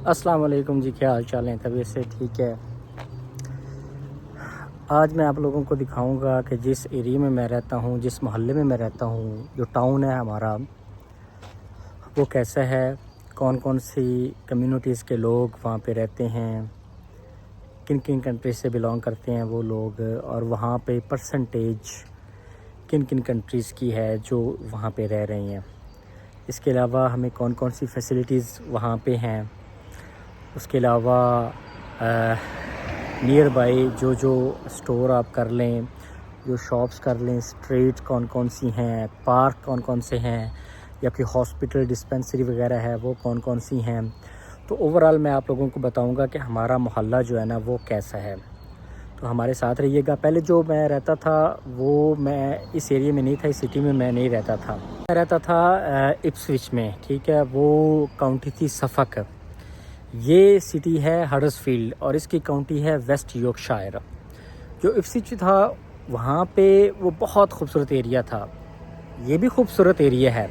अस्सलाम वालेकुम जी, क्या हाल चाल है? तबीयत से ठीक है? आज मैं आप लोगों को दिखाऊंगा कि जिस एरिया में मैं रहता हूँ, जिस मोहल्ले में मैं रहता हूँ, जो टाउन है हमारा, वो कैसा है, कौन कौन सी कम्युनिटीज़ के लोग वहाँ पे रहते हैं, किन किन कंट्री से बिलोंग करते हैं वो लोग, और वहाँ पे परसेंटेज किन किन कंट्रीज़ की है जो वहाँ पे रह रही हैं। इसके अलावा हमें कौन कौन सी फैसिलिटीज़ वहाँ पे हैं। उसके अलावा नियर बाई जो जो स्टोर आप कर लें, जो शॉप्स कर लें, स्ट्रीट कौन कौन सी हैं, पार्क कौन कौन से हैं, या फिर हॉस्पिटल डिस्पेंसरी वगैरह है वो कौन कौन सी हैं। तो ओवरऑल मैं आप लोगों को बताऊंगा कि हमारा मोहल्ला जो है ना वो कैसा है। तो हमारे साथ रहिएगा। पहले जो मैं रहता था वो मैं इस एरिया में नहीं था, इस सिटी में मैं नहीं रहता था। मैं रहता था इप्सविच में, ठीक है। वो काउंटी थी सफक। ये सिटी है हडर्सफील्ड और इसकी काउंटी है वेस्ट यॉर्कशायर। जो इप्सविच था वहाँ पे वो बहुत खूबसूरत एरिया था। ये भी खूबसूरत एरिया है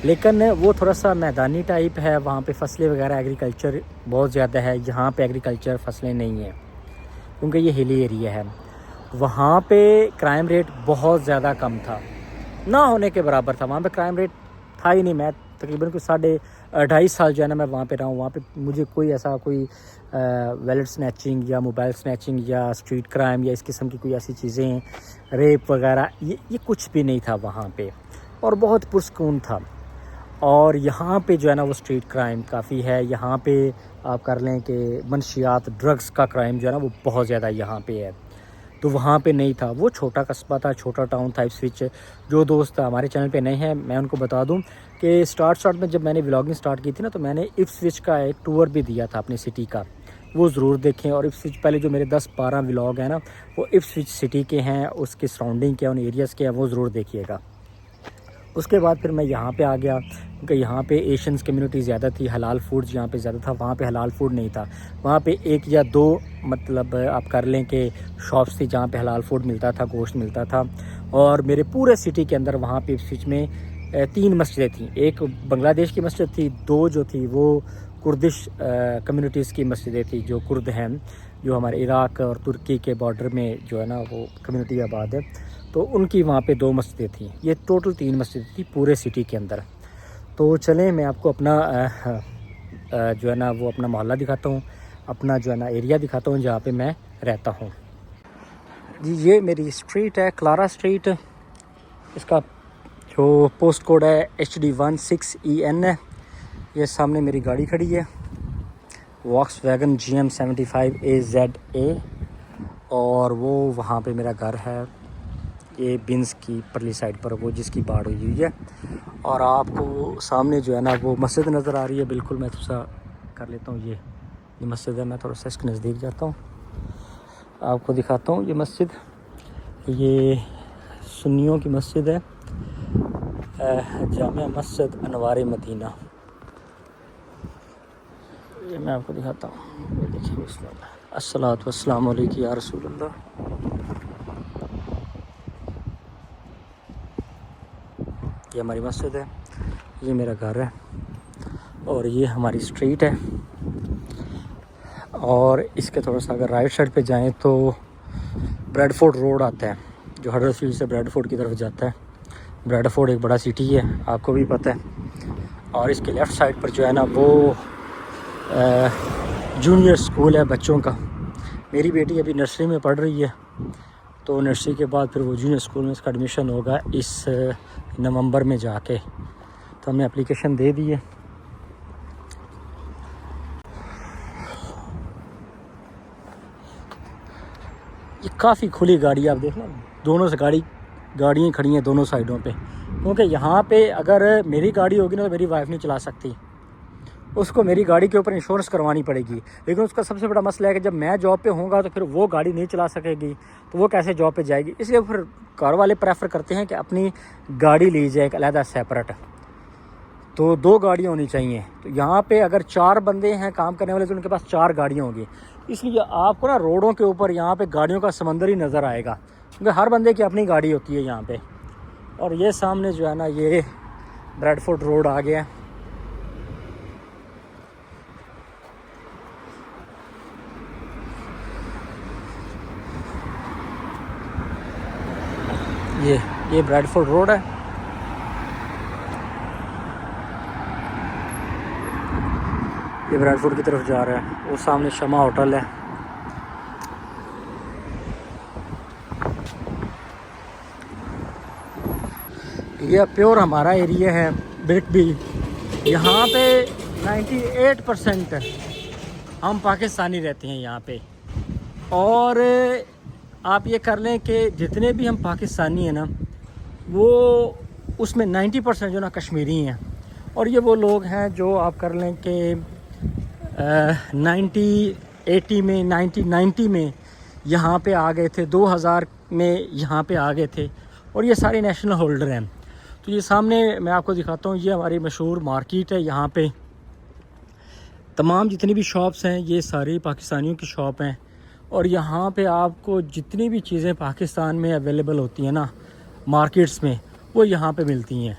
लेकिन वो थोड़ा सा मैदानी टाइप है। वहाँ पे फसलें वगैरह, एग्रीकल्चर बहुत ज़्यादा है। यहाँ पे एग्रीकल्चर फसलें नहीं हैं क्योंकि ये हिली एरिया है। वहाँ पे क्राइम रेट बहुत ज़्यादा कम था, ना होने के बराबर था। वहाँ पे क्राइम रेट था ही नहीं। मैं तकरीबन कुछ 2.5 साल जो है ना मैं वहाँ पे रहा हूँ। वहाँ पे मुझे कोई ऐसा कोई वैलेट स्नैचिंग या मोबाइल स्नैचिंग या स्ट्रीट क्राइम या इस किस्म की कोई ऐसी चीज़ें, रेप वगैरह, ये कुछ भी नहीं था वहाँ पे, और बहुत पुरसकून था। और यहाँ पे जो है ना वो स्ट्रीट क्राइम काफ़ी है। यहाँ पे आप कर लें कि मनशियात, ड्रग्स का क्राइम जो है ना वो बहुत ज़्यादा यहाँ पे है। तो वहाँ पे नहीं था। वो छोटा कस्बा था, छोटा टाउन था इप्सविच। जो दोस्त हमारे चैनल पे नए हैं मैं उनको बता दूं कि स्टार्ट में जब मैंने व्लॉगिंग स्टार्ट की थी ना, तो मैंने इप्सविच का एक टूर भी दिया था अपनी सिटी का, वो ज़रूर देखें। और इप्सविच पहले जो मेरे 10-12 व्लॉग हैं ना वो इप्सविच सिटी के हैं, उसके सराउंडिंग के, उन एरियाज़ के हैं, वो ज़रूर देखिएगा। उसके बाद फिर मैं यहाँ पे आ गया क्योंकि यहाँ पे एशियंस कम्युनिटी ज़्यादा थी। हलाल फूड्स यहाँ पे ज़्यादा था, वहाँ पे हलाल फूड नहीं था। वहाँ पे 1 या 2 मतलब आप कर लें कि शॉप्स थी जहाँ पे हलाल फूड मिलता था, गोश्त मिलता था। और मेरे पूरे सिटी के अंदर वहाँ पे इप्सविच में 3 मस्जिदें थीं। एक बांग्लादेश की मस्जिद थी, 2 जो थी वो कुर्दिश कम्युनिटीज़ की मस्जिदें थी। जो कुर्द हैं, जो हमारे इराक़ और तुर्की के बॉर्डर में जो है ना वो कम्युनिटी आबाद है, तो उनकी वहाँ पे 2 मस्जिदें थीं। ये टोटल 3 मस्जिदें थी पूरे सिटी के अंदर। तो चलें मैं आपको अपना जो है ना वो अपना मोहल्ला दिखाता हूँ, अपना जो है ना एरिया दिखाता हूँ जहाँ पे मैं रहता हूँ। जी ये मेरी स्ट्रीट है, क्लारा स्ट्रीट। इसका जो पोस्ट कोड है HD16EN है। ये सामने मेरी गाड़ी खड़ी है, वॉक्सवैगन GM 75AZA, और वो वहाँ पे मेरा घर है। ये बिन्स की परली साइड पर, वो जिसकी बाढ़ हुई है। और आपको सामने जो है ना वो मस्जिद नज़र आ रही है। बिल्कुल मैं थोड़ा सा कर लेता हूँ, ये मस्जिद है। मैं थोड़ा सा इसके नज़दीक जाता हूँ, आपको दिखाता हूँ। ये मस्जिद, ये सुन्नियों की मस्जिद है, जामिया मस्जिद अनवार मदीना। ये मैं आपको दिखाता हूँ, ये देखिए। बिस्मिल्लाह, अस्सलातु वस्सलामु अलैका या रसूलल्लाह। ये हमारी मस्जिद है, ये मेरा घर है, और ये हमारी स्ट्रीट है। और इसके थोड़ा सा अगर राइट साइड पे जाएं तो ब्रैडफोर्ड रोड आता है, जो हडर्सफील्ड से ब्रैडफोर्ड की तरफ जाता है। ब्रैडफोर्ड एक बड़ा सिटी है, आपको भी पता है। और इसके लेफ़्ट साइड पर जो है ना वो जूनियर स्कूल है बच्चों का। मेरी बेटी अभी नर्सरी में पढ़ रही है, तो नर्सरी के बाद फिर वो जूनियर स्कूल में इसका एडमिशन होगा इस नवंबर में जाके। तो हमने एप्लीकेशन दे दी है। ये काफ़ी खुली गाड़ी है, आप देखना दोनों से गाड़ियाँ खड़ी हैं दोनों साइडों पे। क्योंकि यहाँ पे अगर मेरी गाड़ी होगी ना तो मेरी वाइफ नहीं चला सकती, उसको मेरी गाड़ी के ऊपर इंश्योरेंस करवानी पड़ेगी। लेकिन उसका सबसे बड़ा मसला है कि जब मैं जॉब पे होऊंगा तो फिर वो गाड़ी नहीं चला सकेगी, तो वो कैसे जॉब पे जाएगी। इसलिए फिर कार वाले प्रेफर करते हैं कि अपनी गाड़ी ली जाए एक अलहदा सेपरेट। तो 2 गाड़ियाँ होनी चाहिए। तो यहाँ पे अगर 4 बंदे हैं काम करने वाले तो उनके पास 4 गाड़ियाँ होंगी। इसलिए आपको ना रोडों के ऊपर यहाँ पे गाड़ियों का समंदर ही नज़र आएगा, क्योंकि हर बंदे की अपनी गाड़ी होती है यहाँ पे। और ये सामने जो है ना ये ब्रैडफोर्ड रोड आ गया। ये ब्रैडफोर्ड रोड है। ये ब्रैडफोर्ड की तरफ जा रहा है। वो सामने शमा होटल है। ये प्योर हमारा एरिया है ब्रिकबी। यहाँ पे 98% हम पाकिस्तानी रहते हैं यहाँ पे। और आप ये कर लें कि जितने भी हम पाकिस्तानी हैं ना, वो उसमें 90% जो ना कश्मीरी हैं। और ये वो लोग हैं जो आप कर लें कि 90 में 90 में यहाँ पे आ गए थे, 2000 में यहाँ पे आ गए थे, और ये सारे नेशनल होल्डर हैं। तो ये सामने मैं आपको दिखाता हूँ, ये हमारी मशहूर मार्केट है। यहाँ पे तमाम जितनी भी शॉप्स हैं ये सारी पाकिस्तानियों की शॉप हैं। और यहाँ पे आपको जितनी भी चीज़ें पाकिस्तान में अवेलेबल होती हैं ना मार्केट्स में, वो यहाँ पे मिलती हैं।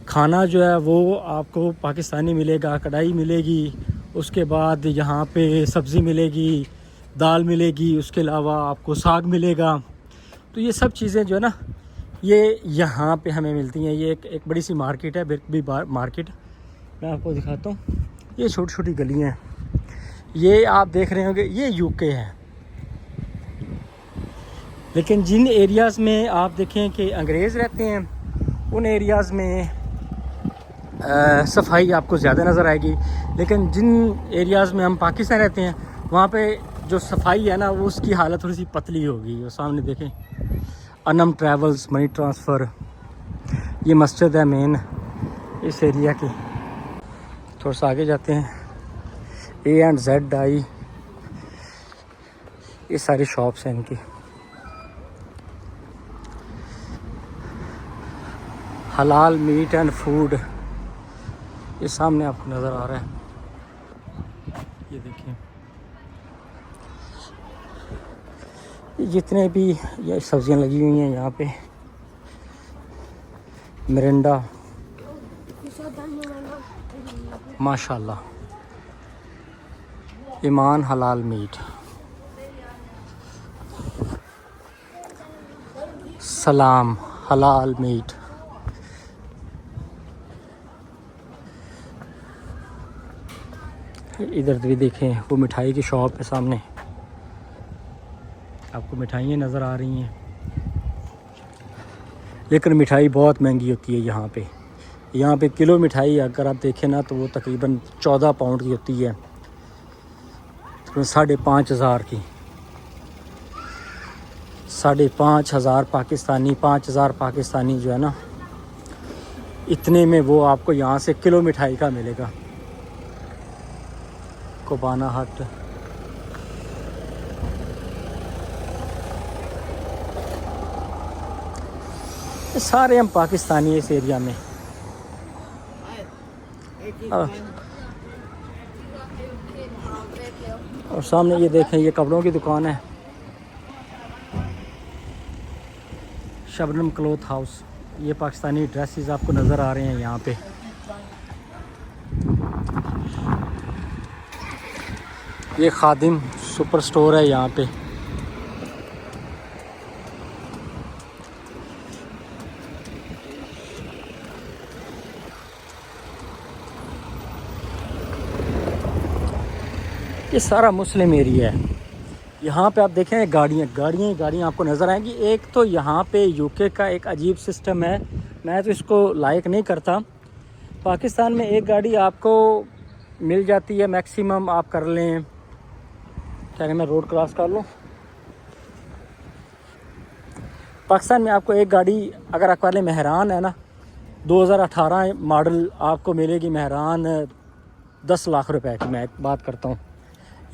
खाना जो है वो आपको पाकिस्तानी मिलेगा, कढ़ाई मिलेगी, उसके बाद यहाँ पे सब्ज़ी मिलेगी, दाल मिलेगी, उसके अलावा आपको साग मिलेगा। तो ये सब चीज़ें जो है ना ये यहाँ पे हमें मिलती हैं। ये एक बड़ी सी मार्केट है, बिरकबी मार्केट। मैं आपको दिखाता हूँ। ये छोटी छोटी गलियाँ हैं। ये आप देख रहे होंगे ये यूके है। लेकिन जिन एरियाज़ में आप देखें कि अंग्रेज़ रहते हैं, उन एरियाज़ में सफाई आपको ज़्यादा नज़र आएगी। लेकिन जिन एरियाज़ में हम पाकिस्तान रहते हैं, वहाँ पे जो सफाई है ना, वो उसकी हालत थोड़ी सी पतली होगी। और सामने देखें अनम ट्रैवल्स मनी ट्रांसफ़र, ये मस्जिद है मेन इस एरिया की। थोड़ा सा आगे जाते हैं, A&Z ये सारी शॉप्स हैं इनकी। हलाल मीट एंड फूड ये सामने आपको नज़र आ रहा है। ये देखिए, जितने भी ये सब्जियां लगी हुई हैं यहाँ पे, मिरिंडा माशाल्लाह, ईमान हलाल मीट, सलाम हलाल मीट। इधर भी देखें, वो मिठाई की शॉप है सामने, आपको मिठाइयाँ नज़र आ रही हैं। लेकिन मिठाई बहुत महंगी होती है यहाँ पे। यहाँ पे किलो मिठाई अगर आप देखें ना, तो वो तकरीबन 14 पाउंड की होती है, तो 5,500 की। 5,500 पाकिस्तानी, 5,000 पाकिस्तानी जो है ना, इतने में वो आपको यहाँ से किलो मिठाई का मिलेगा। कोबाना हट, सारे हम पाकिस्तानी इस एरिया में। और सामने ये देखें, ये कपड़ों की दुकान है, शबनम क्लॉथ हाउस। ये पाकिस्तानी ड्रेसेस आपको नज़र आ रहे हैं यहाँ पे। ये खादिम सुपर स्टोर है यहाँ पे। ये सारा मुस्लिम एरिया है। यहाँ पे आप देखें गाड़ियाँ आपको नज़र आएंगी। एक तो यहाँ पे यूके का एक अजीब सिस्टम है, मैं तो इसको लाइक नहीं करता। पाकिस्तान में एक गाड़ी आपको मिल जाती है मैक्सिमम, आप कर लें, क्या मैं रोड क्रॉस कर लूँ। पाकिस्तान में आपको एक गाड़ी अगर आप कर लें, मेहरान है ना, 2018 मॉडल आपको मिलेगी मेहरान 10 लाख रुपए की मैं बात करता हूँ।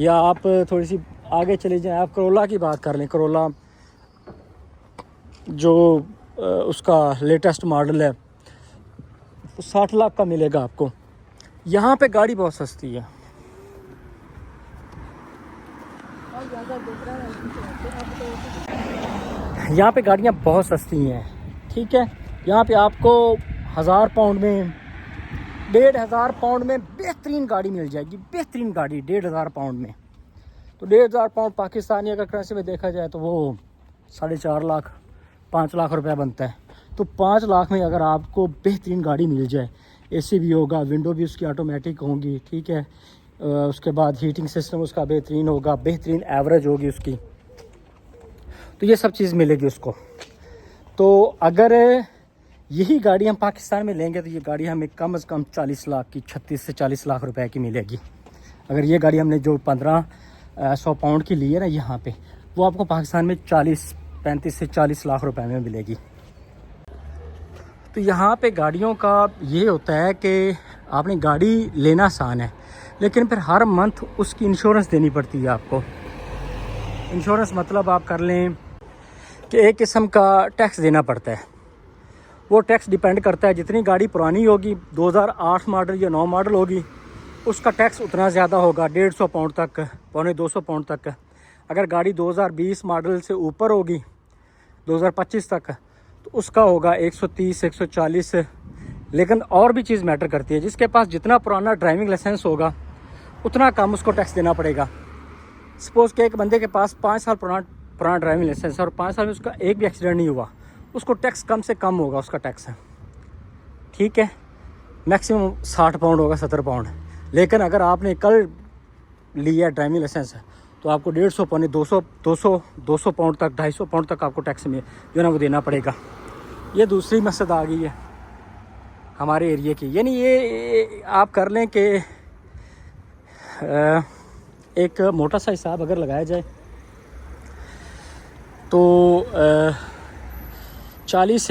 या आप थोड़ी सी आगे चले जाएं, आप करोला की बात कर लें, करोला जो उसका लेटेस्ट मॉडल है वो 60 लाख का मिलेगा आपको। यहाँ पे गाड़ी बहुत सस्ती है। यहाँ पे गाड़ियाँ बहुत सस्ती हैं, ठीक है। यहाँ पे आपको 1000 पाउंड में, 1,500 पाउंड में बेहतरीन गाड़ी मिल जाएगी। बेहतरीन गाड़ी 1,500 पाउंड में। तो 1,500 पाउंड पाकिस्तानी अगर करेंसी में देखा जाए तो वो 4.5 लाख 5 लाख रुपया बनता है। तो 5 लाख में अगर आपको बेहतरीन गाड़ी मिल जाए, एसी भी होगा, विंडो भी उसकी ऑटोमेटिक होंगी, ठीक है, उसके बाद हीटिंग सिस्टम उसका बेहतरीन होगा, बेहतरीन एवरेज होगी उसकी, तो ये सब चीज़ मिलेगी उसको। तो अगर यही गाड़ी हम पाकिस्तान में लेंगे तो ये गाड़ी हमें कम से कम 40 लाख की, 36 से 40 लाख रुपए की मिलेगी। अगर ये गाड़ी हमने जो 1500 पाउंड की ली है ना यहाँ पे, वो आपको पाकिस्तान में 35 से 40 लाख रुपए में मिलेगी। तो यहाँ पे गाड़ियों का ये होता है कि आपने गाड़ी लेना आसान है, लेकिन फिर हर मंथ उसकी इंश्योरेंस देनी पड़ती है आपको। इंश्योरेंस मतलब आप कर लें कि एक किस्म का टैक्स देना पड़ता है। वो टैक्स डिपेंड करता है, जितनी गाड़ी पुरानी होगी, 2008 मॉडल या 9 मॉडल होगी, उसका टैक्स उतना ज़्यादा होगा, 150 पाउंड तक, पौने 200 पाउंड तक। अगर गाड़ी 2020 मॉडल से ऊपर होगी, 2025 तक, तो उसका होगा 130, 140। लेकिन और भी चीज़ मैटर करती है, जिसके पास जितना पुराना ड्राइविंग लाइसेंस होगा उतना कम उसको टैक्स देना पड़ेगा। सपोज़ कि एक बंदे के पास 5 साल पुराना ड्राइविंग लाइसेंस है और 5 साल में उसका एक भी एक्सीडेंट नहीं हुआ, उसको टैक्स कम से कम होगा उसका टैक्स है, ठीक है, मैक्सिमम 60 पाउंड होगा, 70 पाउंड। लेकिन अगर आपने कल लिया ड्राइविंग लाइसेंस है तो आपको 150, पौने 200 पाउंड तक, 250 पाउंड तक आपको टैक्स में जो है ना वो देना पड़ेगा। ये दूसरी मकसद आ गई है हमारे एरिया की। यानी ये आप कर लें कि एक मोटा सा हिसाब अगर लगाया जाए तो 40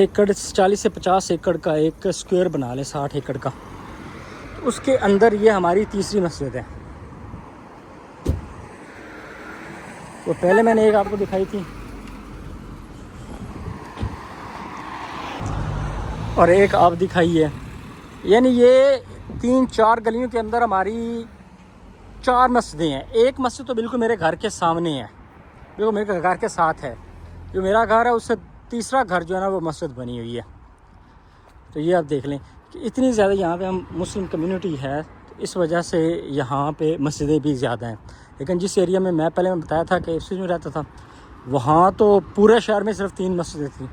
से 50 एकड़ का एक स्क्वायर बना लें, 60 एकड़ का, तो उसके अंदर ये हमारी तीसरी मस्जिद है। तो पहले मैंने एक आपको दिखाई थी और एक आप दिखाई है। यानी ये 3-4 गलियों के अंदर हमारी 4 मस्जिदें हैं। एक मस्जिद तो बिल्कुल मेरे घर के सामने है, बिल्कुल मेरे घर के साथ है। जो मेरा घर है उससे तीसरा घर जो है ना वो मस्जिद बनी हुई है। तो ये आप देख लें कि इतनी ज़्यादा यहाँ पे हम मुस्लिम कम्युनिटी है, तो इस वजह से यहाँ पे मस्जिदें भी ज़्यादा हैं। लेकिन जिस एरिया में मैं पहले बताया था कि इसी में रहता था, वहाँ तो पूरे शहर में सिर्फ 3 मस्जिदें थी।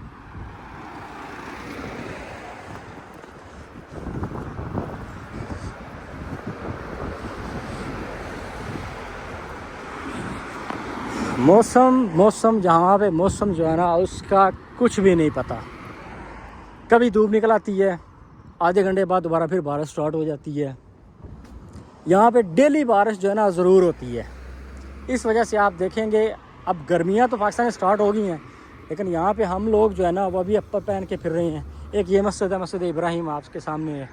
मौसम जहाँ पे मौसम जो है ना उसका कुछ भी नहीं पता। कभी धूप निकल आती है, आधे घंटे बाद दोबारा फिर बारिश स्टार्ट हो जाती है। यहाँ पे डेली बारिश जो है ना ज़रूर होती है। इस वजह से आप देखेंगे अब गर्मियाँ तो पाकिस्तान में स्टार्ट हो गई हैं, लेकिन यहाँ पे हम लोग जो है ना वो अभी अप्पर पहन के फिर रहे हैं। एक ये मस्जिद है, मस्जिद इब्राहिम आपके सामने है।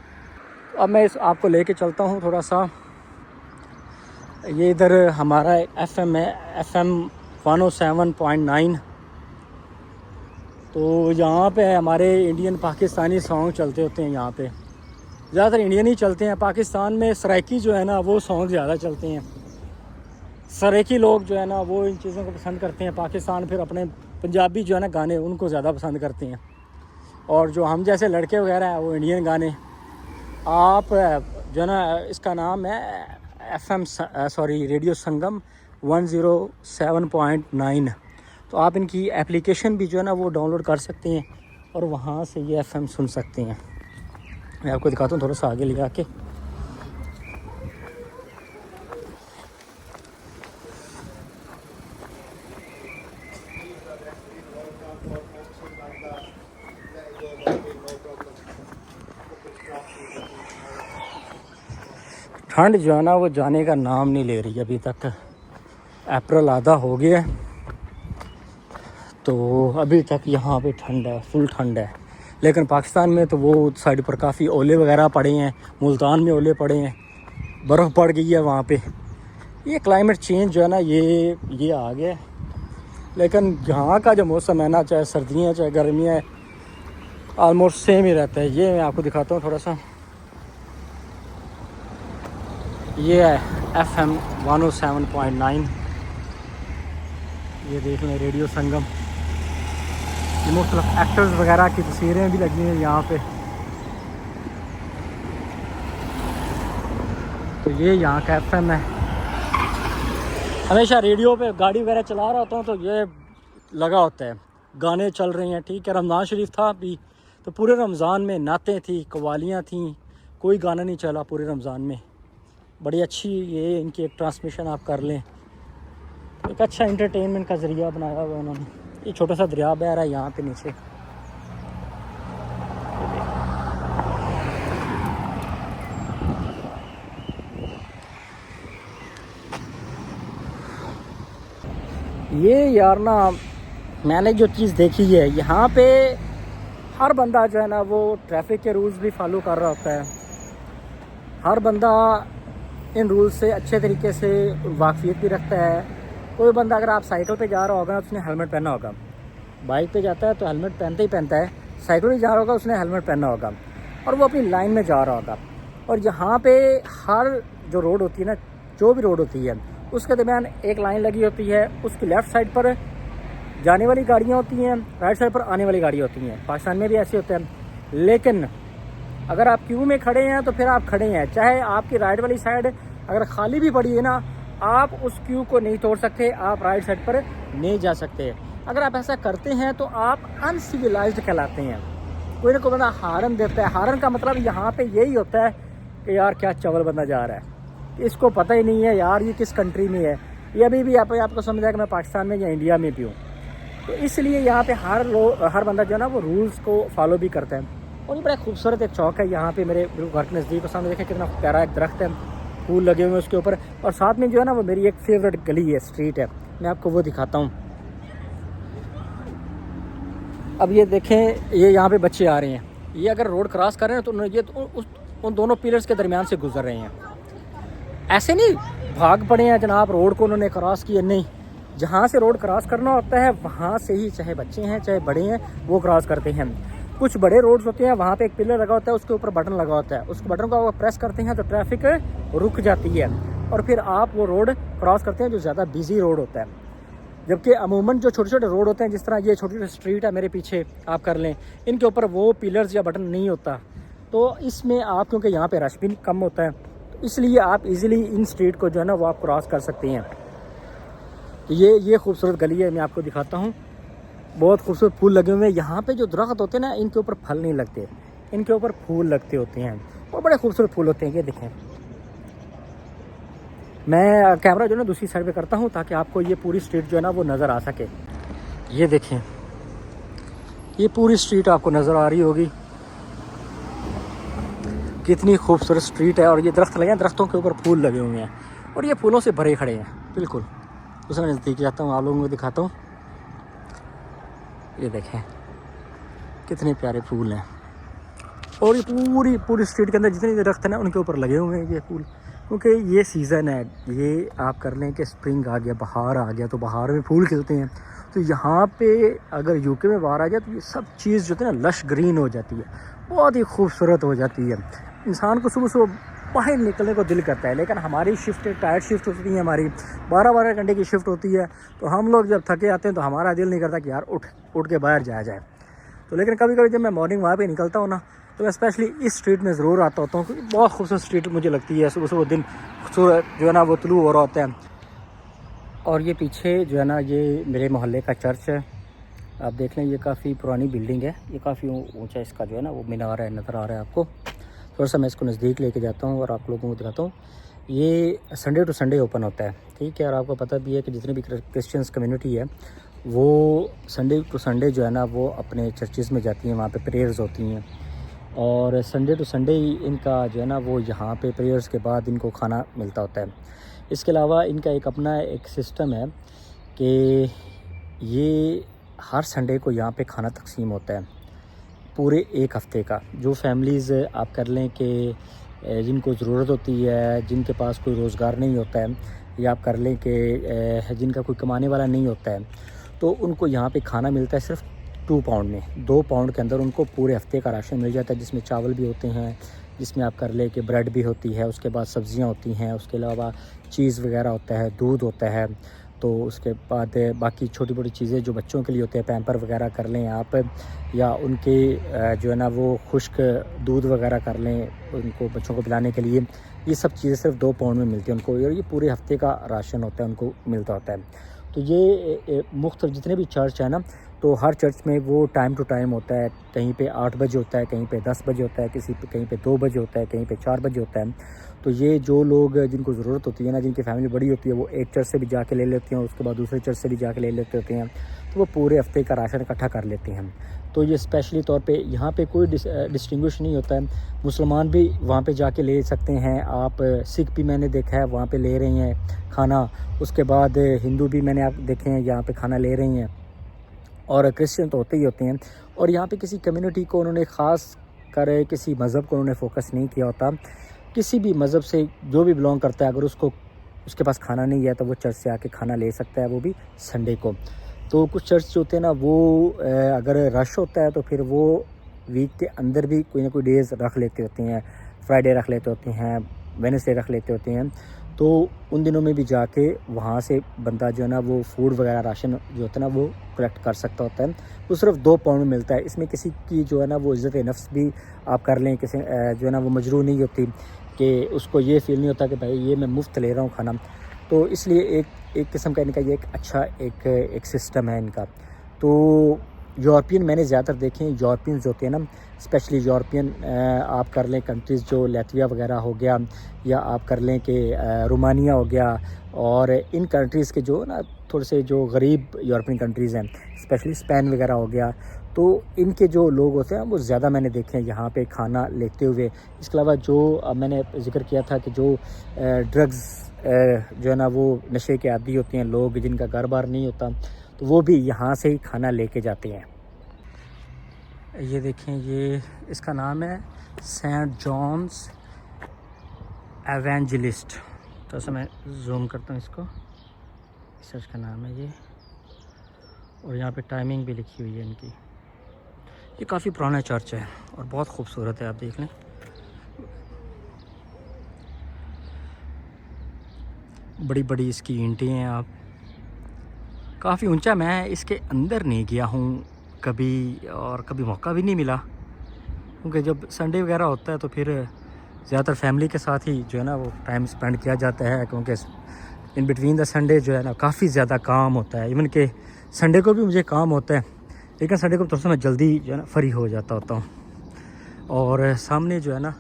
अब मैं आपको लेके चलता हूँ थोड़ा सा। ये इधर हमारा FM है, FM 107.9। तो यहाँ पे हमारे इंडियन पाकिस्तानी सॉन्ग चलते होते हैं। यहाँ पे ज़्यादातर इंडियन ही चलते हैं। पाकिस्तान में सराइकी जो है ना वो सॉन्ग ज़्यादा चलते हैं। सराइकी लोग जो है ना वो इन चीज़ों को पसंद करते हैं। पाकिस्तान फिर अपने पंजाबी जो है ना गाने उनको ज़्यादा पसंद करते हैं, और जो हम जैसे लड़के वगैरह हैं वो इंडियन गाने। आप जो है ना, इसका नाम है रेडियो संगम 107.9। तो आप इनकी एप्लीकेशन भी जो है ना वो डाउनलोड कर सकते हैं और वहाँ से ये FM सुन सकते हैं। मैं आपको दिखाता हूँ थोड़ा सा आगे ले आके। ठंड जो है ना वो जाने का नाम नहीं ले रही अभी तक। अप्रैल आधा हो गया तो अभी तक यहाँ पे ठंड है, फुल ठंड है। लेकिन पाकिस्तान में तो वो साइड पर काफ़ी ओले वगैरह पड़े हैं। मुल्तान में ओले पड़े हैं, बर्फ़ पड़ गई है वहाँ पे। ये क्लाइमेट चेंज जो है ना ये आ गया। लेकिन यहाँ का जो मौसम है ना, चाहे सर्दियाँ चाहे गर्मियाँ, ऑलमोस्ट सेम ही रहता है। ये मैं आपको दिखाता हूँ थोड़ा सा। ये है FM 107.9। ये देख लें रेडियो संगम। ये मुख्तलिफ एक्टर्स वगैरह की तस्वीरें भी लगी हैं यहाँ पे। तो ये यहाँ का FM है। हमेशा रेडियो पे गाड़ी वगैरह चला रहा होता हूँ तो ये लगा होता है। गाने चल रहे हैं, ठीक है। रमज़ान शरीफ था अभी, तो पूरे रमज़ान में नातें थी, कवालियाँ थीं, कोई गाना नहीं चला पूरे रमज़ान में। बड़ी अच्छी ये इनकी एक ट्रांसमिशन आप कर लें, तो एक अच्छा इंटरटेनमेंट का ज़रिया बनाया हुआ उन्होंने। ये छोटा सा दरिया बह रहा है यहाँ पे नीचे। ये यार ना, मैंने जो चीज़ देखी है यहाँ पे, हर बंदा जो है ना वो ट्रैफिक के रूल्स भी फॉलो कर रहा होता है। हर बंदा इन रूल्स से अच्छे तरीके से वाकफियत भी रखता है। कोई बंदा अगर आप साइकिल पे जा रहा होगा तो उसने हेलमेट पहना होगा, बाइक पे जाता है तो हेलमेट पहनता ही पहनता है, साइकिल में जा रहा होगा उसने हेलमेट पहना होगा, और वो अपनी लाइन में जा रहा होगा। और यहाँ पे हर जो रोड होती है ना, जो भी रोड होती है उसके दरमियान एक लाइन लगी होती है। उसकी लेफ़्ट साइड पर जाने वाली गाड़ियाँ होती हैं, राइट साइड पर आने वाली गाड़ियाँ होती हैं। पाकिस्तान में भी ऐसे होते हैं। लेकिन अगर आप क्यू में खड़े हैं तो फिर आप खड़े हैं, चाहे आपकी राइट वाली साइड अगर खाली भी पड़ी है ना, आप उस क्यू को नहीं तोड़ सकते, आप राइट साइड पर नहीं जा सकते। अगर आप ऐसा करते हैं तो आप अनसिविलाइज्ड कहलाते हैं। कोई ना कोई बंदा हारन देता है। हारन का मतलब यहाँ पे यही होता है कि यार क्या चवल बंदा जा रहा है, इसको पता ही नहीं है यार ये किस कंट्री में है, ये अभी भी आपको समझ आएगा मैं पाकिस्तान में या इंडिया में भी हूँ। तो इसलिए यहाँ पे हर बंदा जो है ना वो रूल्स को फॉलो भी करता है। और ये बड़ा खूबसूरत एक चौक है यहाँ पे मेरे घर के नज़दीक। और सामने देखें कितना प्यारा एक दरख्त है, फूल लगे हुए हैं उसके ऊपर। और साथ में जो है ना वो मेरी एक फेवरेट गली है, स्ट्रीट है, मैं आपको वो दिखाता हूँ। अब ये देखें, ये यहाँ पे बच्चे आ रहे हैं, ये अगर रोड क्रॉस कर रहे हैं तो ये उन दोनों पिलर्स के दरमियान से गुजर रहे हैं। ऐसे नहीं भाग पड़े हैं जनाब रोड को उन्होंने क्रॉस किया, नहीं। जहाँ से रोड क्रॉस करना होता है वहाँ से ही, चाहे बच्चे हैं चाहे बड़े हैं, वो क्रॉस करते हैं। कुछ बड़े रोड्स होते हैं वहाँ पे एक पिलर लगा होता है, उसके ऊपर बटन लगा होता है, उस बटन को आप प्रेस करते हैं तो ट्रैफिक रुक जाती है और फिर आप वो रोड क्रॉस करते हैं जो ज़्यादा बिजी रोड होता है। जबकि अमूमन जो छोटे छोटे रोड होते हैं, जिस तरह ये छोटी छोटी स्ट्रीट है मेरे पीछे आप कर लें, इनके ऊपर वो पिलर्स या बटन नहीं होता। तो इसमें आप, क्योंकि यहाँ पे रश भी कम होता है, तो इसलिए आप इजीली इन स्ट्रीट को जो है ना वो आप क्रॉस कर सकते हैं। तो ये खूबसूरत गली है, मैं आपको दिखाता हूँ। बहुत खूबसूरत फूल लगे हुए हैं यहाँ पे। जो दरख्त होते हैं ना, इनके ऊपर फल नहीं लगते, इनके ऊपर फूल लगते होते हैं और बड़े खूबसूरत फूल होते हैं। ये देखें, मैं कैमरा जो है ना दूसरी साइड पे करता हूँ ताकि आपको ये पूरी स्ट्रीट जो है ना वो नज़र आ सके। ये देखें, ये पूरी स्ट्रीट आपको नज़र आ रही होगी, कितनी खूबसूरत स्ट्रीट है। और ये दरख्त लगे हैं, दरख्तों के ऊपर फूल लगे हुए हैं और ये फूलों से भरे खड़े हैं बिल्कुल। दूसरा नज़दीक जाता हूँ, आप लोगों को दिखाता हूँ। ये देखें कितने प्यारे फूल हैं और ये पूरी स्ट्रीट के अंदर जितने दरख्त हैं ना उनके ऊपर लगे हुए हैं ये फूल। क्योंकि ये सीज़न है, ये आप कर लें कि स्प्रिंग आ गया, बहार आ गया, तो बहार में फूल खिलते हैं। तो यहाँ पे अगर यूके में बाहर आ जाए तो ये सब चीज़ जो है ना लश ग्रीन हो जाती है, बहुत ही खूबसूरत हो जाती है। इंसान को सुबह सुबह बाहर निकलने को दिल करता है, लेकिन हमारी शिफ्ट टाइट शिफ्ट होती है, हमारी 12-12 घंटे की शिफ्ट होती है। तो हम लोग जब थके आते हैं तो हमारा दिल नहीं करता कि यार उठ के बाहर जाया जाए। तो लेकिन कभी कभी जब मैं मॉर्निंग वहाँ पे निकलता हूँ ना, तो मैं स्पेशली इस स्ट्रीट में ज़रूर आता होता हूँ, क्योंकि बहुत खूबसूरत स्ट्रीट मुझे लगती है। सुबह सुबह दिन सूरज जो है ना वो तुलू हो रहा होता है। और ये पीछे जो है ना ये मेरे मोहल्ले का चर्च है, आप देख लें, ये काफ़ी पुरानी बिल्डिंग है, ये काफ़ी ऊंचा इसका जो है ना वो मीनार है, नज़र आ रहा है आपको। थोड़ा सा मैं इसको नज़दीक लेके जाता हूँ और आप लोगों को दिखाता हूँ। ये संडे टू संडे ओपन होता है, ठीक है। और आपको पता भी है कि जितनी भी क्रिश्चियंस कम्युनिटी है वो संडे टू संडे जो है ना वो अपने चर्चेज़ में जाती हैं, वहाँ पे प्रेयर्स होती हैं। और संडे टू संडे ही इनका जो है ना वो यहाँ पे प्रेयर्स के बाद इनको खाना मिलता होता है। इसके अलावा इनका एक अपना एक सिस्टम है कि ये हर संडे को यहाँ पे खाना तकसीम होता है पूरे एक हफ़्ते का। जो फैमिलीज़ आप कर लें कि जिनको ज़रूरत होती है, जिनके पास कोई रोज़गार नहीं होता है, या आप कर लें कि जिनका कोई कमाने वाला नहीं होता है, तो उनको यहाँ पे खाना मिलता है सिर्फ 2 पाउंड में। 2 पाउंड के अंदर उनको पूरे हफ्ते का राशन मिल जाता है, जिसमें चावल भी होते हैं, जिसमें आप कर ले कि ब्रेड भी होती है, उसके बाद सब्ज़ियाँ होती हैं, उसके अलावा चीज़ वगैरह होता है, दूध होता है। तो उसके बाद बाकी छोटी मोटी चीज़ें जो बच्चों के लिए होते हैं, पैम्पर वगैरह कर लें आप, या उनके जो है ना वो खुश्क दूध वगैरह कर लें उनको बच्चों को पिलाने के लिए, ये सब चीज़ें सिर्फ 2 पाउंड में मिलती हैं उनको, और ये पूरे हफ्ते का राशन होता है उनको मिलता होता है। तो ये मुख्तलिफ जितने भी चर्च है ना, तो तो हर चर्च में वो टाइम टू टाइम होता है, कहीं पे 8 बजे होता है, कहीं पे 10 बजे होता है, कहीं पे 2 बजे होता है, कहीं पे 4 बजे होता है। तो ये जो लोग जिनको ज़रूरत होती है ना, जिनकी फैमिली बड़ी होती है, वो एक चर्च से भी जाके ले लेते हैं, उसके बाद दूसरे चर्च से भी जाके ले लेते होते हैं, तो वो पूरे हफ्ते का राशन इकट्ठा कर लेते हैं। तो ये स्पेशली तौर पे यहाँ पे कोई डिस्टिंग्विश नहीं होता है, मुसलमान भी वहाँ पे जाके ले सकते हैं, आप सिख भी मैंने देखा है वहाँ पे ले रहे हैं खाना, उसके बाद हिंदू भी मैंने आप देखे हैं यहाँ पे खाना ले रही हैं, और क्रिश्चियन तो होते ही होते हैं। और यहाँ पे किसी कम्युनिटी को उन्होंने ख़ास कर किसी मज़हब को उन्होंने फोकस नहीं किया होता, किसी भी मज़हब से जो भी बिलोंग करता है, अगर उसके पास खाना नहीं है तो वो चर्च से आके खाना ले सकता है, वो भी संडे को। तो कुछ चर्च जो होते हैं ना, वो अगर रश होता है तो फिर वो वीक के अंदर भी कोई ना कोई डेज़ रख लेते होते हैं, फ्राइडे रख लेते होते हैं, वेडनेसडे रख लेते होते हैं। तो उन दिनों में भी जाके वहाँ से बंदा जो है ना वो फूड वगैरह राशन जो होता है ना वो कलेक्ट कर सकता होता है। वो सिर्फ 2 पाउंड में मिलता है, इसमें किसी की जो है ना वो इज़्ज़त नफ्स भी आप कर लें, किसी जो है ना वो मजरूर नहीं होती कि उसको ये फील नहीं होता कि भाई ये मैं मुफ्त ले रहा हूँ खाना। तो इसलिए एक किस्म का इनका ये एक अच्छा एक सिस्टम है इनका। तो यूरोपियन मैंने ज़्यादातर देखे हैं, यूरोपियन जो होते हैं ना, स्पेशली यूरोपियन आप कर लें कंट्रीज़ जो लैटविया वगैरह हो गया, या आप कर लें कि रोमानिया हो गया, और इन कंट्रीज़ के जो ना थोड़े से जो गरीब यूरोपियन कंट्रीज़ हैं, स्पेशली स्पेन वगैरह हो गया, तो इनके जो लोग होते हैं वो ज़्यादा मैंने देखे हैं यहाँ पे खाना लेते हुए। इसके अलावा जो मैंने जिक्र किया था कि जो ड्रग्स जो है ना वो नशे के आदी होते हैं लोग, जिनका घर बार नहीं होता, तो वो भी यहाँ से ही खाना लेके जाते हैं। ये देखें, ये इसका नाम है सेंट जॉन्स एवेंजलिस्ट। तो ऐसा मैं जूम करता हूँ इसको, चर्च का नाम है ये, और यहाँ पे टाइमिंग भी लिखी हुई है इनकी। ये काफ़ी पुराना चर्च है और बहुत खूबसूरत है, आप देख लें। बड़ी बड़ी इसकी ईंटें हैं, आप काफ़ी ऊंचा। मैं इसके अंदर नहीं गया हूँ कभी, और कभी मौका भी नहीं मिला, क्योंकि जब संडे वगैरह होता है तो फिर ज़्यादातर फैमिली के साथ ही जो है ना वो टाइम स्पेंड किया जाता है, क्योंकि इन बिटवीन द संडे जो है ना काफ़ी ज़्यादा काम होता है। इवन के संडे को भी मुझे काम होता है, लेकिन संडे को थोड़ा सा मैं जल्दी जो है ना फ्री हो जाता होता हूँ। और सामने जो है ना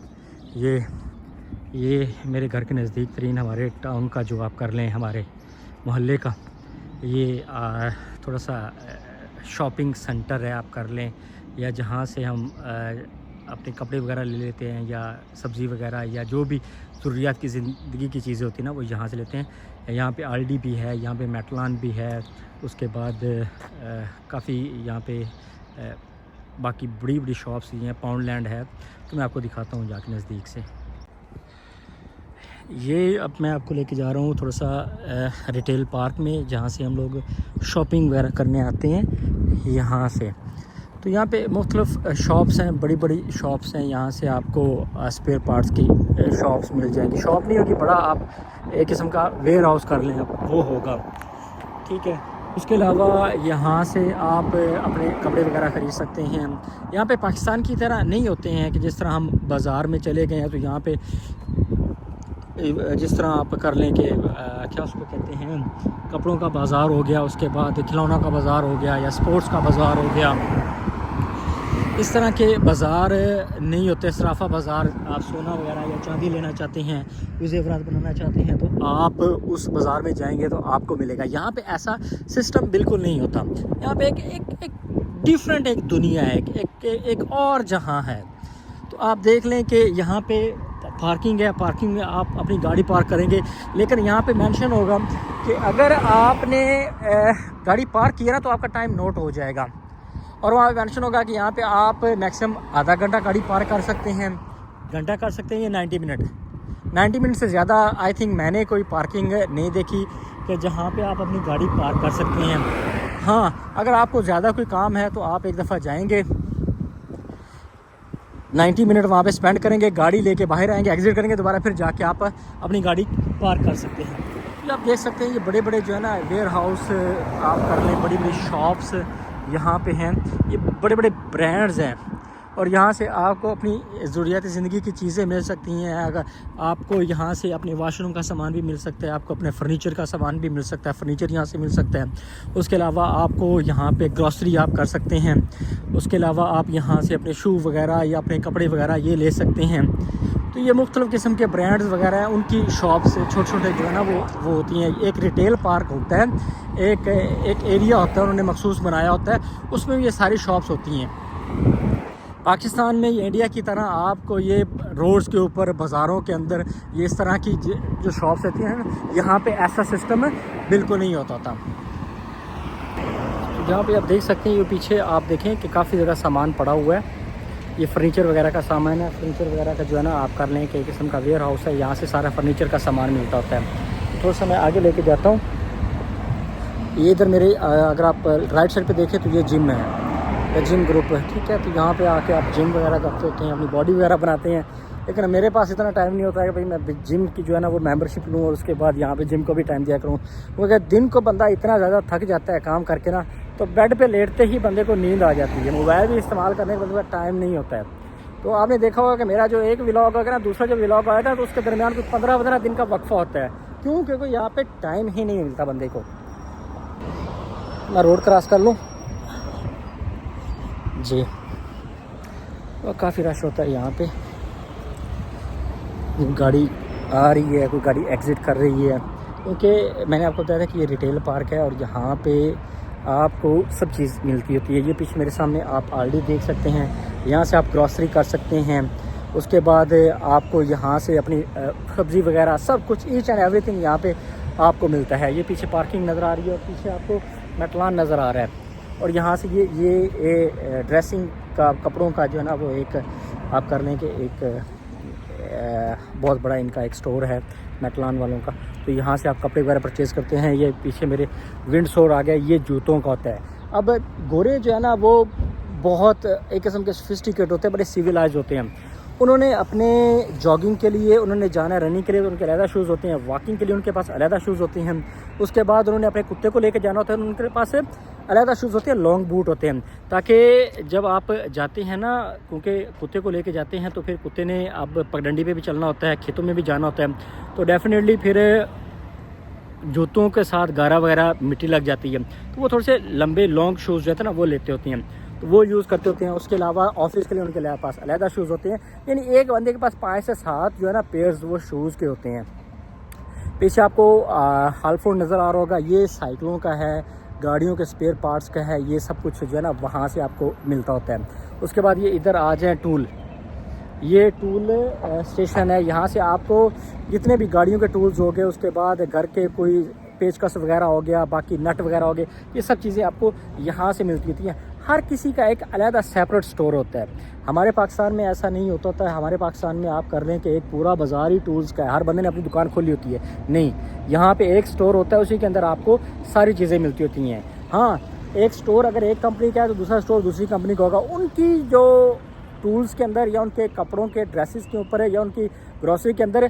ये मेरे घर के नज़दीक तरीन हमारे टाउन का जो आप कर लें, हमारे मोहल्ले का ये थोड़ा सा शॉपिंग सेंटर है, आप कर लें, या जहाँ से हम अपने कपड़े वगैरह ले लेते हैं, या सब्ज़ी वगैरह, या जो भी ज़रूरियात की ज़िंदगी की चीज़ें होती हैं ना वो यहाँ से लेते हैं। यहाँ पे आल्डी भी है, यहाँ पे मेटलान भी है, उसके बाद काफ़ी यहाँ पे बाकी बड़ी बड़ी शॉप्स ही हैं, पाउंडलैंड है। तो मैं आपको दिखाता हूँ जाके नज़दीक से। ये अब मैं आपको लेके जा रहा हूँ थोड़ा सा रिटेल पार्क में, जहाँ से हम लोग शॉपिंग वगैरह करने आते हैं यहाँ से। तो यहाँ पे मुख्तलिफ शॉप्स हैं, बड़ी बड़ी शॉप्स हैं। यहाँ से आपको स्पेयर पार्ट्स की शॉप्स मिल जाएंगी। शॉप नहीं होगी, बड़ा आप एक किस्म का वेयर हाउस कर लें वो होगा, ठीक है। उसके अलावा यहाँ से आप अपने कपड़े वगैरह ख़रीद सकते हैं। यहाँ पे पाकिस्तान की तरह नहीं होते हैं कि जिस तरह हम बाज़ार में चले गए हैं तो यहाँ पे जिस तरह आप कर लें कि क्या उसको कहते हैं, कपड़ों का बाज़ार हो गया, उसके बाद खिलौना का बाज़ार हो गया, या स्पोर्ट्स का बाज़ार हो गया। इस तरह के बाज़ार नहीं होते। सराफा बाज़ार, आप सोना वगैरह या चांदी लेना चाहते हैं, ज़ेवरात बनाना चाहते हैं, तो आप उस बाज़ार में जाएंगे तो आपको मिलेगा। यहाँ पे ऐसा सिस्टम बिल्कुल नहीं होता। यहाँ पे एक डिफरेंट एक दुनिया है, एक और जहाँ है। तो आप देख लें कि यहाँ पे पार्किंग है, पार्किंग में आप अपनी गाड़ी पार्क करेंगे, लेकिन यहाँ पे मेंशन होगा कि अगर आपने गाड़ी पार्क किया ना तो आपका टाइम नोट हो जाएगा, और वहाँ पे मेंशन होगा कि यहाँ पे आप मैक्सिमम आधा घंटा गाड़ी पार्क कर सकते हैं, घंटा कर सकते हैं, या 90 मिनट। 90 मिनट से ज़्यादा आई थिंक मैंने कोई पार्किंग नहीं देखी कि जहाँ पे आप अपनी गाड़ी पार्क कर सकते हैं। हाँ, अगर आपको ज़्यादा कोई काम है तो आप एक दफ़ा जाएंगे, 90 मिनट वहाँ पे स्पेंड करेंगे, गाड़ी लेके बाहर आएंगे, एग्ज़िट करेंगे, दोबारा फिर जाके आप अपनी गाड़ी पार्क कर सकते हैं। तो आप देख सकते हैं ये बड़े बड़े जो है ना वेयर हाउस आप कर लें, बड़ी बड़ी शॉप्स यहाँ पे हैं, ये बड़े बड़े ब्रांड्स हैं। और यहाँ से आपको अपनी ज़रूरियात ज़िंदगी की चीज़ें मिल सकती हैं। अगर आपको यहाँ से अपने वाशरूम का सामान भी मिल सकता है, आपको अपने फर्नीचर का सामान भी मिल सकता है, फर्नीचर यहाँ से मिल सकता है। उसके अलावा आपको यहाँ पे ग्रॉसरी आप कर सकते हैं। उसके अलावा आप यहाँ से अपने शू वगैरह या अपने कपड़े वगैरह ये ले सकते हैं। तो ये मुख्तलिफ़ किस्म के ब्रांड्स वगैरह हैं, उनकी शॉप्स छोटे छोटे जो है ना वो होती हैं। एक रिटेल पार्क होता है, एक एरिया होता है उन्होंने मखसूस बनाया होता है, उसमें ये सारी शॉप्स होती हैं। पाकिस्तान में इंडिया की तरह आपको ये रोड्स के ऊपर बाज़ारों के अंदर ये इस तरह की जो शॉप्स होती हैं ना, यहाँ पे ऐसा सिस्टम बिल्कुल नहीं होता था। जहाँ पे आप देख सकते हैं, ये पीछे आप देखें कि काफ़ी ज़्यादा सामान पड़ा हुआ है। ये फर्नीचर वगैरह का सामान है। फर्नीचर वगैरह का जो है ना आप कर लें कि एक किस्म का वेयर हाउस है, यहाँ से सारा फर्नीचर का सामान मिलता होता है। तो थोड़ा सा मैं आगे लेके जाता हूँ। ये इधर मेरे अगर आप राइट साइड पे देखें तो ये जिम है, जिम ग्रुप है, ठीक है। तो यहाँ पे आके आप जिम वगैरह करते होते हैं, अपनी बॉडी वगैरह बनाते हैं। लेकिन मेरे पास इतना टाइम नहीं होता है कि भाई मैं जिम की जो है ना वो मेंबरशिप लूँ और उसके बाद यहाँ पे जिम को भी टाइम दिया करूँ। क्योंकि दिन को बंदा इतना ज़्यादा थक जाता है काम करके ना, तो बेड पे लेटते ही बंदे को नींद आ जाती है। मोबाइल भी इस्तेमाल करने के बाद टाइम नहीं होता है। तो आपने देखा होगा कि मेरा जो एक व्लॉग होगा ना, दूसरा जो व्लॉग आएगा, तो उसके दरमियान कुछ 15-15 दिन का वक्फा होता है। क्यों? क्योंकि यहाँ पे टाइम ही नहीं मिलता बंदे को। मैं रोड क्रॉस कर लूँ जी, और काफ़ी रश होता है यहाँ पे। गाड़ी आ रही है, कोई गाड़ी एग्ज़िट कर रही है, क्योंकि मैंने आपको बताया था कि ये रिटेल पार्क है और यहाँ पे आपको सब चीज़ मिलती होती है। ये पीछे मेरे सामने आप ऑलरेडी देख सकते हैं, यहाँ से आप ग्रॉसरी कर सकते हैं। उसके बाद आपको यहाँ से अपनी सब्ज़ी वगैरह सब कुछ ईच एंड एवरीथिंग यहाँ पे आपको मिलता है। ये पीछे पार्किंग नज़र आ रही है और पीछे आपको मेटलान नज़र आ रहा है। और यहाँ से ये ड्रेसिंग का, कपड़ों का जो है ना वो एक आप कर लें कि एक बहुत बड़ा इनका एक स्टोर है मेटलान वालों का। तो यहाँ से आप कपड़े वगैरह परचेज़ करते हैं। ये पीछे मेरे विंडसोर आ गया, ये जूतों का होता है। अब गोरे जो है ना वो बहुत एक किस्म के सोफिस्टिकेट होते हैं, बड़े सिविलाइज होते हैं। उन्होंने अपने जॉगिंग के लिए उन्होंने जाना है, रनिंग के लिए उनके अलहदा शूज़ होते हैं, वॉकिंग के लिए उनके पास अलहदा शूज़ होते हैं। उसके बाद उन्होंने अपने कुत्ते को लेकर जाना होता है, उनके पास अलहदा शूज़ होते हैं, लॉन्ग बूट होते हैं, ताकि जब आप जाते हैं ना, क्योंकि कुत्ते को लेके जाते हैं तो फिर कुत्ते ने अब पगडंडी पे भी चलना होता है, खेतों में भी जाना होता है, तो डेफिनेटली फिर जूतों के साथ गारा वगैरह मिट्टी लग जाती है। तो वो थोड़े से लंबे लॉन्ग शूज़ जो है ना वो लेते होते हैं, तो वो यूज़ करते होते हैं। उसके अलावा ऑफिस के लिए उनके पास अलहदा शूज़ होते हैं। यानी एक बंदे के पास 5 से 7 जो है ना पेयर्स वो शूज़ के होते हैं। पीछे आपको हालफोन नज़र आ रहा होगा, ये साइकिलों का है, गाड़ियों के स्पेयर पार्ट्स का है, ये सब कुछ जो है ना वहाँ से आपको मिलता होता है। उसके बाद ये इधर आ जाए टूल, ये टूल स्टेशन है। यहाँ से आपको जितने भी गाड़ियों के टूल्स हो गए, उसके बाद घर के कोई पेचकस वगैरह हो गया, बाकी नट वगैरह हो गए, ये सब चीज़ें आपको यहाँ से मिलती होती हैं। हर किसी का एक अलग सेपरेट स्टोर होता है। हमारे पाकिस्तान में ऐसा नहीं होता है। हमारे पाकिस्तान में आप कर लें कि एक पूरा बाज़ार ही टूल्स का है, हर बंदे ने अपनी दुकान खोली होती है। नहीं, यहाँ पे एक स्टोर होता है, उसी के अंदर आपको सारी चीज़ें मिलती होती हैं। हाँ, एक स्टोर अगर एक कंपनी का है तो दूसरा स्टोर दूसरी कंपनी का होगा। उनकी जो टूल्स के अंदर या उनके कपड़ों के ड्रेसेस के ऊपर है या उनकी ग्रॉसरी के अंदर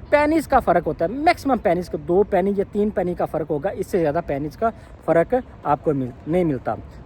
पेनीज़ का फ़र्क होता है। मैक्सिमम पेनीज़ का 2 पेनी या 3 पेनी का फ़र्क होगा, इससे ज़्यादा पेनीज़ का फ़र्क आपको नहीं मिलता।